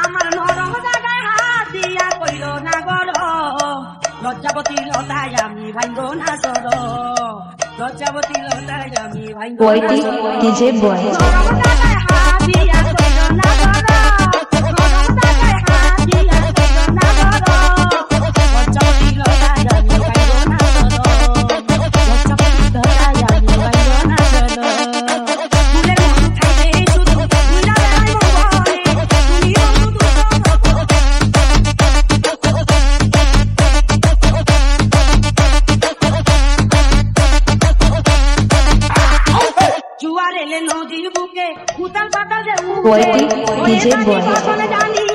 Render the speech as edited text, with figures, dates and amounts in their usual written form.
আমার নরম জায়গা হাত দিয়া কইল না গর লজ্জাবতী লতায় আমি ভাঙ্গ না সর লজ্জাবতী লতায় আমি ভাঙ্গ না সর ডিজে বয় নরম জায়গায় হাত দিয়া কইল না গর নরম জায়গায় হাত দিয়া কইল না গর লজ্জাবতী লতায় আমি ভাঙ্গ না সর লজ্জাবতী লতায় আমি ভাঙ্গ না সর ফুলের মন খাইতে শুধু ফুলা বেড়াই বলে তুমি বন্ধু জুয়ার এলে নদীর বুকে উতাল পাতাল যে ডিজে বয় জানি